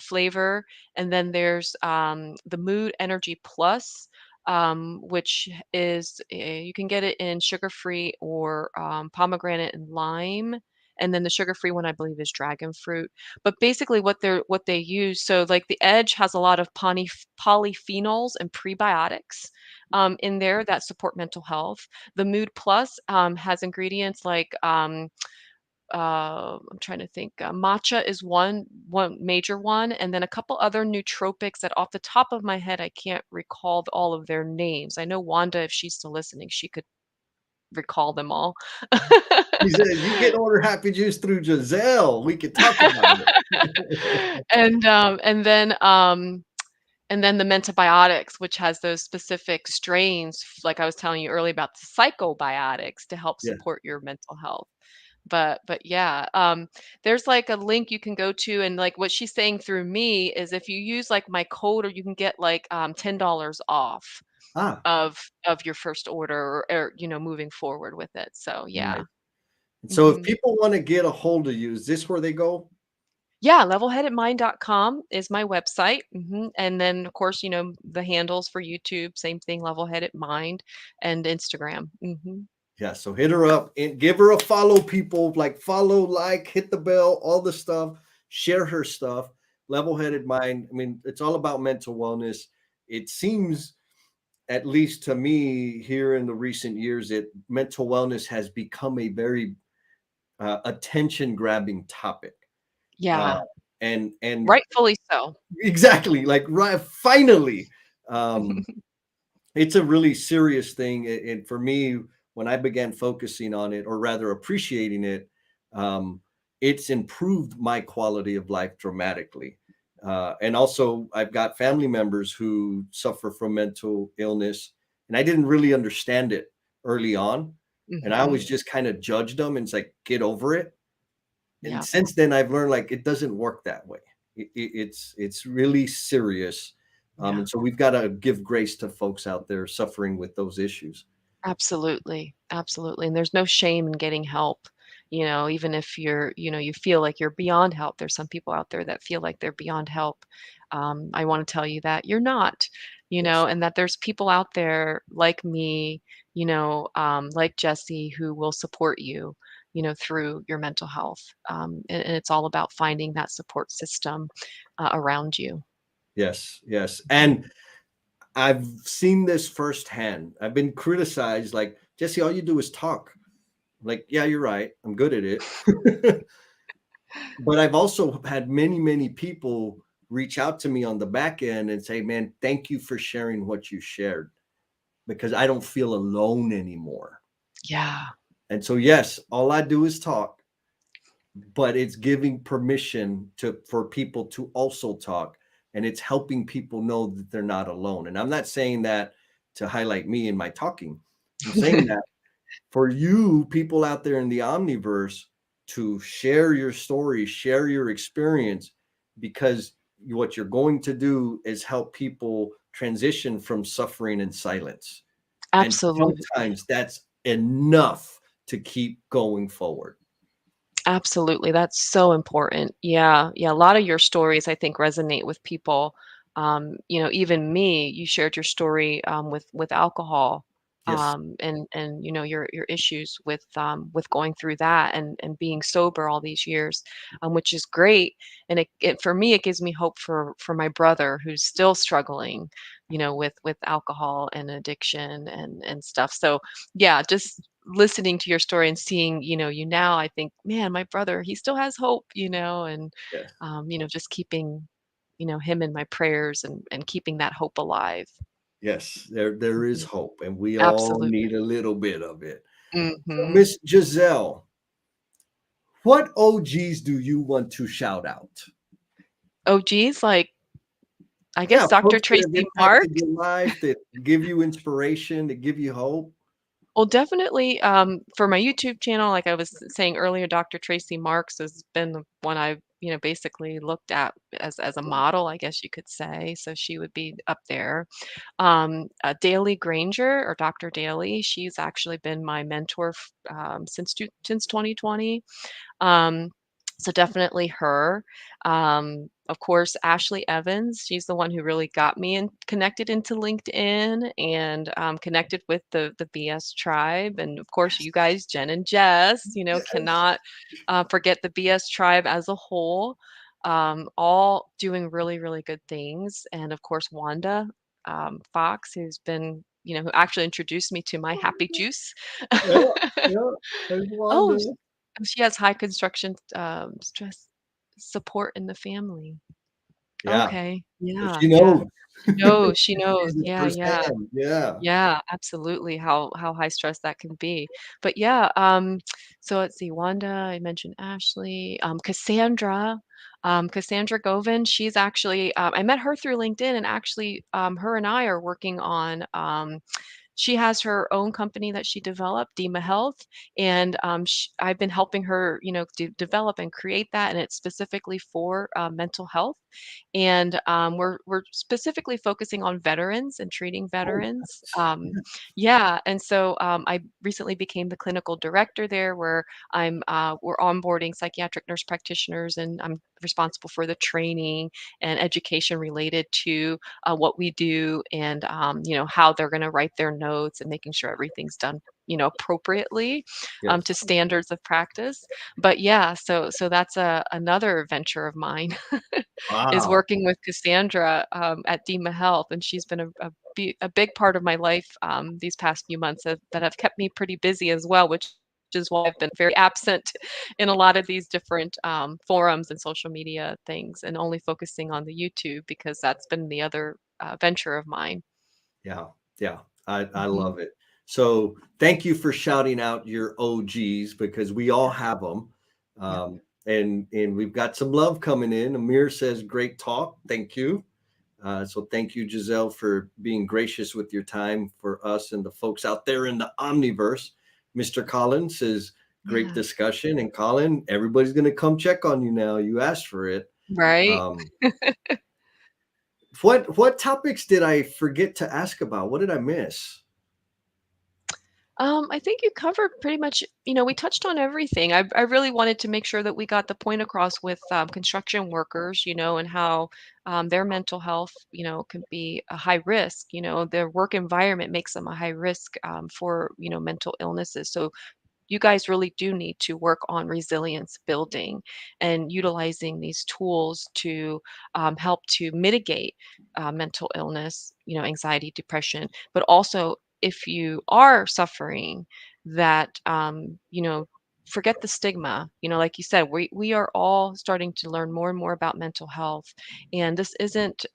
flavor, and then there's the Mood Energy Plus, which is you can get it in sugar free or pomegranate and lime. And then the sugar-free one, I believe, is dragon fruit. But basically, what they use, so like the Edge has a lot of polyphenols and prebiotics in there that support mental health. The Mood Plus has ingredients like I'm trying to think. Matcha is one major one, and then a couple other nootropics that, off the top of my head, I can't recall all of their names. I know Wanda, if she's still listening, she could recall them all. He says you can order happy juice through Jezel. We could talk about it. and um, and then um, and then the mentobiotics, which has those specific strains, like I was telling you earlier about the psychobiotics to help Yeah. support your mental health. But yeah, there's like a link you can go to, and like what she's saying through me is if you use like my code, or you can get like $10 off Ah, of your first order, or moving forward with it. So yeah. nice. So if Hmm. people want to get a hold of you, is this where they go? Yeah, levelheadedmind.com is my website. And then, of course, the handles for YouTube, same thing, Levelheaded Mind, and Instagram. Yeah, so hit her up and give her a follow, people. Like follow, like, hit the bell, all the stuff, share her stuff. Level-headed mind. I mean, it's all about mental wellness. It seems, at least to me, here in the recent years, that mental wellness has become a very attention-grabbing topic. Uh, Yeah, and rightfully so. exactly, like right, finally, um, it's a really serious thing. And for me, when I began focusing on it, or rather appreciating it, um, it's improved my quality of life dramatically. And also, I've got family members who suffer from mental illness, and I didn't really understand it early on. And I Hmm. always just kind of judged them and it's like, get over it. And Yeah, since then, I've learned like it doesn't work that way. It's really serious, yeah. and so we've got to give grace to folks out there suffering with those issues. Absolutely, absolutely, and there's no shame in getting help. even if you feel like you're beyond help. There's some people out there that feel like they're beyond help. I want to tell you that you're not, Yes. and that there's people out there like me, like Jesse, who will support you, through your mental health. And it's all about finding that support system around you. Yes. Yes. Mhm. And I've seen this firsthand. I've been criticized like, Jesse, all you do is talk. Like, yeah, you're right. I'm good at it. But I've also had many, many people reach out to me on the back end and say, man, thank you for sharing what you shared because I don't feel alone anymore. Yeah, And so, yes, all I do is talk, but it's giving permission for people to also talk, and it's helping people know that they're not alone. And I'm not saying that to highlight me in my talking. I'm saying that for you people out there in the omniverse to share your story, share your experience, because what you're going to do is help people transition from suffering and silence. And absolutely. sometimes that's enough to keep going forward. Absolutely, that's so important. Yeah, yeah, a lot of your stories, I think, resonate with people. Even me, you shared your story, with alcohol, Yes. and, your issues with going through that and being sober all these years, which is great, and it for me, it gives me hope for my brother who's still struggling, with alcohol and addiction and stuff. So, yeah, just listening to your story and seeing, you now, I think, man, my brother, he still has hope, and, Yes. just keeping, him in my prayers and keeping that hope alive. Yes. There is Mhm. hope, and we all Absolutely. need a little bit of it. So, Mhm. Miss Giselle, what OGs do you want to shout out? Oh, geez, like, I Yeah, guess Dr. folks that have Tracy impacted Marks. your life, that give you inspiration, that give you hope. Well, definitely, for my YouTube channel, like I was saying earlier, Dr. Tracy Marks has been the one I've, basically looked at as a model, I guess you could say. So she would be up there. Daly Granger or Dr. Daly, she's actually been my mentor since 2020. Um, so definitely her. Of course, Ashley Evans. She's the one who really got me connected into LinkedIn and connected with the BS tribe. And of course, Yes. you guys, Jen and Jess, Yes. cannot forget the BS tribe as a whole. All doing really, really good things. And of course, Wanda Fox, who's been, who actually introduced me to my happy juice. Yeah, yeah. There's Oh, Wanda. she has high construction, stress support in the family. Yeah. Okay. So Yeah, she yeah. knows. She She knows. sees it Yeah, yeah. firsthand. Yeah. Yeah, absolutely, how high stress that can be. But yeah, so let's see, Wanda, I mentioned Ashley, Cassandra Govan, she's actually, I met her through LinkedIn, and actually, her and I are working on, she has her own company that she developed, Dima Health, and I've been helping her, develop and create that, and it's specifically for mental health. And we're specifically focusing on veterans and treating Oh, veterans. nice. Yeah, and so I recently became the clinical director there, where we're onboarding psychiatric nurse practitioners, and I'm responsible for the training and education related to what we do, and how they're going to write their notes and making sure everything's done, appropriately to Yes. standards of practice. But yeah, so that's another venture of mine. Is Wow. working with Cassandra, at Dima Health, and she's been a big part of my life, these past few months that have kept me pretty busy as well, which is why I've been very absent in a lot of these different, forums and social media things, and only focusing on the YouTube because that's been the other, venture of mine. Yeah. Yeah. I Mhm. love it. So thank you for shouting out your OGs because we all have them. Yeah. And we've got some love coming in. Amir says, great talk. Thank you. So thank you, Giselle, for being gracious with your time for us and the folks out there in the omniverse. Mr. Collins says, great Yeah. discussion. And Colin, everybody's going to come check on you now. You asked for it. Right? Um, what topics did I forget to ask about? What did I miss? I think you covered pretty much, we touched on everything. I really wanted to make sure that we got the point across with construction workers, and how their mental health, can be a high risk. Their work environment makes them a high risk for, mental illnesses. So you guys really do need to work on resilience building and utilizing these tools to help to mitigate mental illness, anxiety, depression, but also if you are suffering that, forget the stigma. Like you said, we are all starting to learn more and more about mental health. And this isn't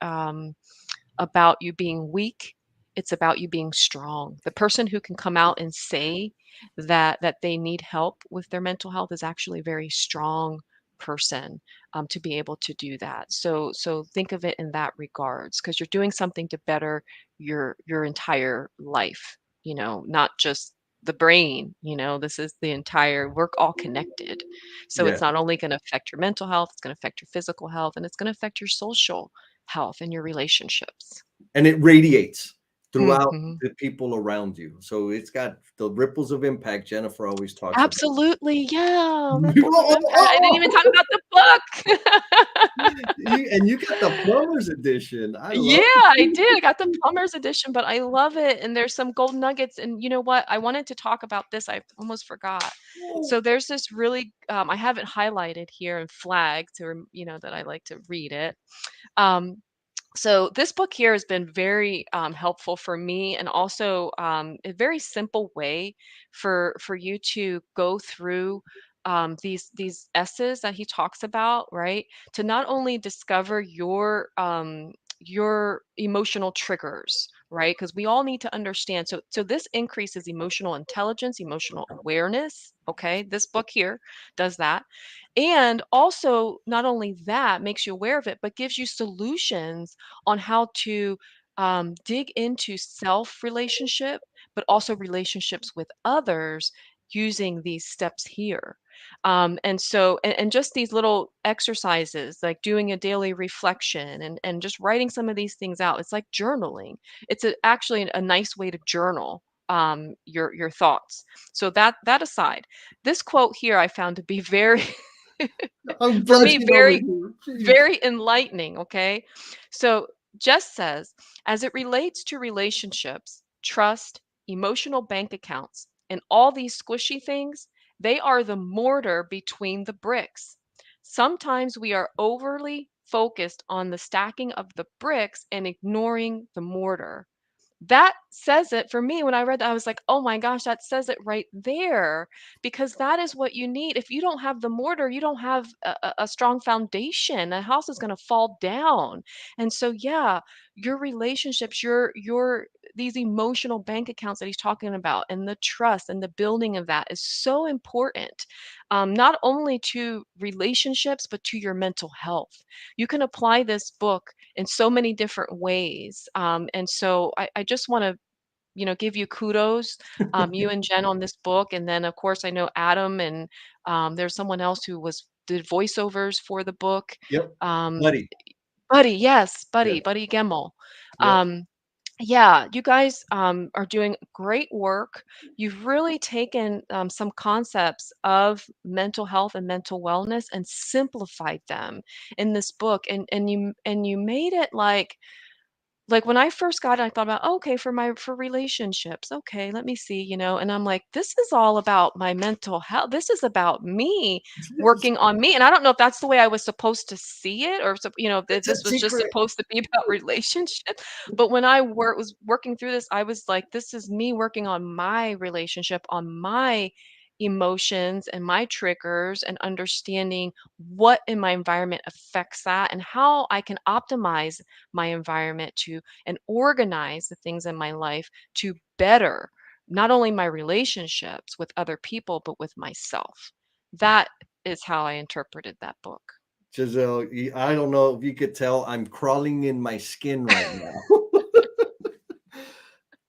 about you being weak. It's about you being strong. The person who can come out and say that they need help with their mental health is actually a very strong person to be able to do that. So think of it in that regards, because you're doing something to better your entire life. Not just the brain. This is the entire. We're all connected. So it's Yeah. not only going to affect your mental health, it's going to affect your physical health, and it's going to affect your social health and your relationships. And it radiates throughout Mhm. the people around you. So it's got the ripples of impact Jennifer always talks about. Absolutely, yeah, ripples of Oh, impact. I didn't oh, even talk about the book. you got the plumber's edition. I Yeah, love I it. did. I got the plumber's edition, but I love it, and there's some gold nuggets, and you know what? I wanted to talk about this, I almost forgot. So there's this really, I have it highlighted here and flagged to that I like to read it. Um, so this book here has been very helpful for me, and also a very simple way for you to go through these S's that he talks about, right? To not only discover your emotional triggers, right? Because we all need to understand. So this increases emotional intelligence, emotional awareness. Okay, this book here does that. And also, not only that makes you aware of it, but gives you solutions on how to dig into self relationship, but also relationships with others using these steps here. And just these little exercises, like doing a daily reflection and just writing some of these things out. It's like journaling. It's actually a nice way to journal your thoughts. So that aside, this quote here I found to be very I'm for me, blushing over very, here. Jeez. very enlightening, okay? So Jess says, as it relates to relationships, trust, emotional bank accounts, and all these squishy things, they are the mortar between the bricks. Sometimes we are overly focused on the stacking of the bricks and ignoring the mortar. That says it for me. When I read that, I was like, "Oh my gosh, that says it right there," because that is what you need. If you don't have the mortar, you don't have a strong foundation. The house is gonna fall down. And so, yeah, your relationships, your these emotional bank accounts that he's talking about, and the trust and the building of that is so important, not only to relationships, but to your mental health. You can apply this book in so many different ways. And so I just want to, give you kudos, you and Jen on this book. And then of course I know Adam and there's someone else who did voiceovers for the book. Yep. Um, Buddy. Buddy, yes, Yeah. Buddy Gemmell. Yep. Um, yeah, you guys are doing great work. You've really taken some concepts of mental health and mental wellness and simplified them in this book, and you made it like, when I first got it, I thought about, "Okay, for relationships, okay, let me see," and I'm like, "This is all about my mental health. This is about me Yes. working on me," and I don't know if that's the way I was supposed to see it or that It's a this was just secret. supposed to be about relationship, but when was working through this, I was like, "This is me working on my relationship, on my emotions and my triggers, and understanding what in my environment affects that and how I can optimize my environment to and organize the things in my life to better not only my relationships with other people, but with myself." That is how I interpreted that book. Giselle, I don't know if you could tell, I'm crawling in my skin right now.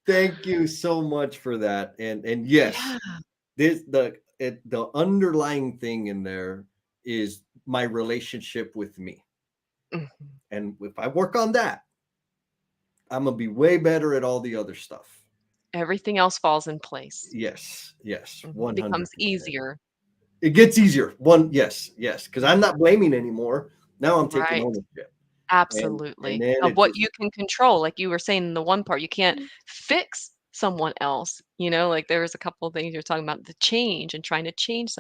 Thank you so much for that. And yes, Yeah. the underlying thing in there is my relationship with me. Mhm. And if I work on that, I'm gonna be way better at all the other stuff. everything else falls in place. Yes, yes, It becomes 100%. easier. It gets easier. Yes, yes, because I'm Mhm. not blaming anymore. Now I'm taking Right. ownership, and Absolutely. then Of it what just you can control, like you were saying in the one part, you can't fix someone else, like there was a couple of things you're talking about, the change and trying to change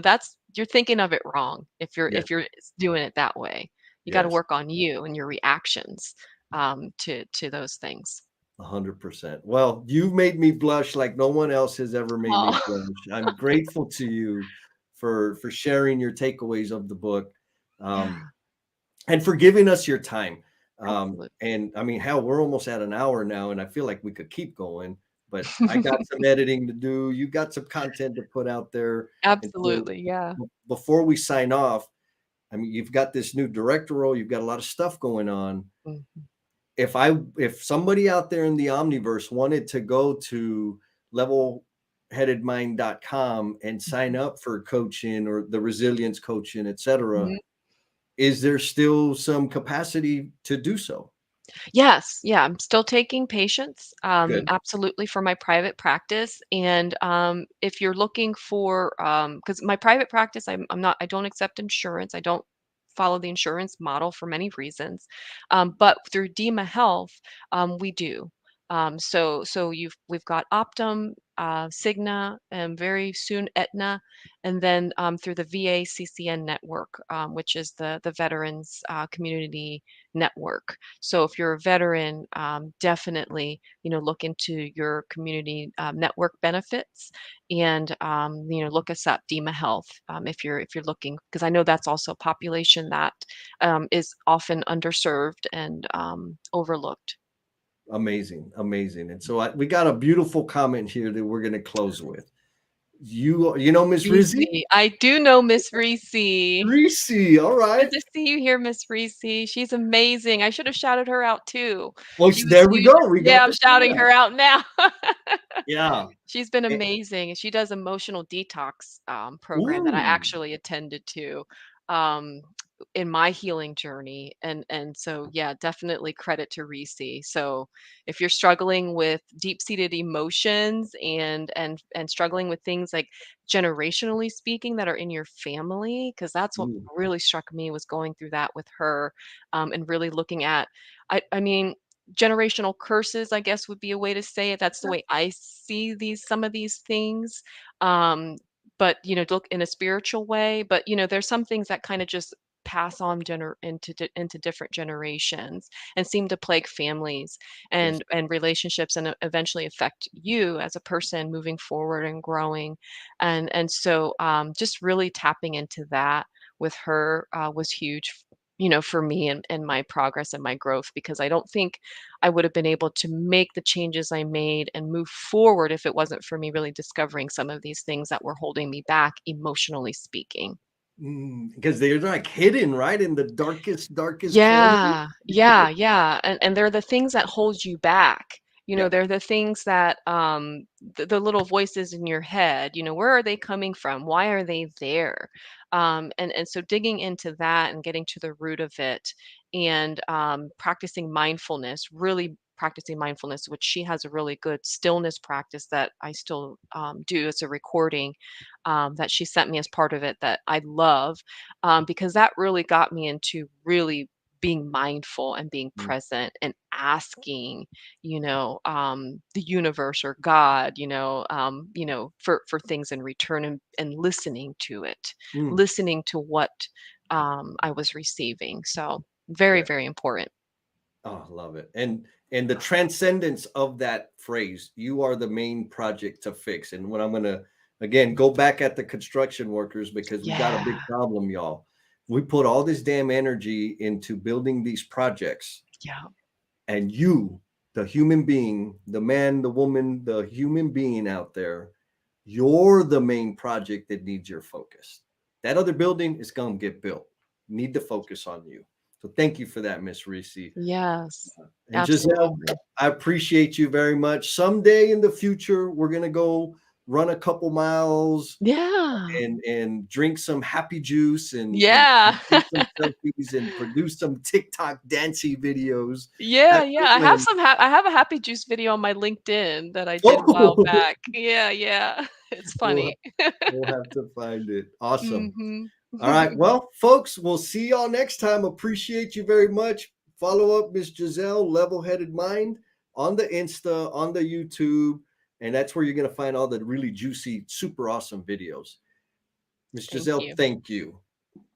that's you're thinking of it wrong yes, if you're doing it that way. You gotta yes, work on you and your reactions, to those things. 100%. Well, you've made me blush like no one else has ever made me Oh, blush. I'm grateful to you for sharing your takeaways of the book. Um, yeah, and for giving us your time. absolutely. And I mean, hell, we're almost at an hour now, and I feel like we could keep going, but I got some editing to do. You got some content to put out there. And so Absolutely, yeah. before we sign off, I mean, you've got this new director role, you've got a lot of stuff going on. Mhm, If somebody out there in the Omniverse wanted to go to levelheadedmind.com and sign mhm, up for coaching or the resilience coaching, etc., mhm. is there still some capacity to do so? Yes, yeah, I'm still taking patients, Good. absolutely for my private practice. And if you're looking for, because my private practice, I don't accept insurance. I don't follow the insurance model for many reasons. But through Dima Health, we do. So we've got Optum, Cigna, and very soon Aetna, and then through the VA CCN network, which is the Veterans Community Network. So if you're a veteran, definitely, look into your community network benefits and, look us up, Dima Health, if you're looking, because I know that's also a population that is often underserved and overlooked. Amazing, amazing. And so we got a beautiful comment here that we're going to close with. You know Miss Rizzi? Reese, I do know Miss Reese. Reese, all Good right. to see you here, Miss Reese. She's amazing. I should have shouted her out too. Well, She was there we huge. go. We Yeah, got I'm the shout shouting her out. out now. Yeah. She's been Eh, amazing. She does emotional detox program that I ooh. actually attended to um, in my healing journey, and so yeah, definitely credit to Reese. So if you're struggling with deep-seated emotions and struggling with things like generationally speaking that are in your family, because that's what Mm, really struck me was going through that with her, and really looking at, I mean, generational curses, I guess, would be a way to say it. That's the way I see some of these things. Um, but look in a spiritual way. But there's some things that kind of just pass on into different generations and seem to plague families yes. and relationships and eventually affect you as a person moving forward and growing. And so just really tapping into that with her was huge, for me and my progress and my growth, because I don't think I would have been able to make the changes I made and move forward if it wasn't for me really discovering some of these things that were holding me back, emotionally speaking. Because they're like hidden right in the darkest corner. Yeah, yeah, yeah, and they're the things that hold you back. Yeah. They're the things that, the little voices in your head, where are they coming from? Why are they there? And so digging into that and getting to the root of it and, practicing mindfulness, really practicing mindfulness, which she has a really good stillness practice that I still, do as a recording, that she sent me as part of it that I love, because that really got me into really being mindful and being Mm, present and asking, the universe or God, for things in return and listening to it, mm, listening to what I was receiving. So very, yeah. very important. Oh, I love it. And the transcendence of that phrase, you are the main project to fix. And when I'm gonna again go back at the construction workers because we got a Yeah, big problem, y'all. We put all this damn energy into building these projects, yeah, and you, the human being, the man, the woman, the human being out there, you're the main project that needs your focus. That other building is gonna get built. Need to focus on you. So thank you for that, Miss Reese. yes, And Giselle, absolutely. I appreciate you very much. Someday in the future, we're going to go run a couple miles Yeah. and drink some happy juice and Yeah. take some selfies and produce some TikTok dancey videos. Yeah, That's yeah. the plan. I have a happy juice video on my LinkedIn that I did a while Oh, back. Yeah, yeah. It's we'll, funny. we'll have to find it. Awesome. Mhm. All right. Well, folks, we'll see y'all next time. Appreciate you very much. Follow up Miss Jezel, Level Headed Mind, on the Insta, on the YouTube. And that's where you're going to find all the really juicy, super awesome videos. Miss Thank Jezel, you. thank you.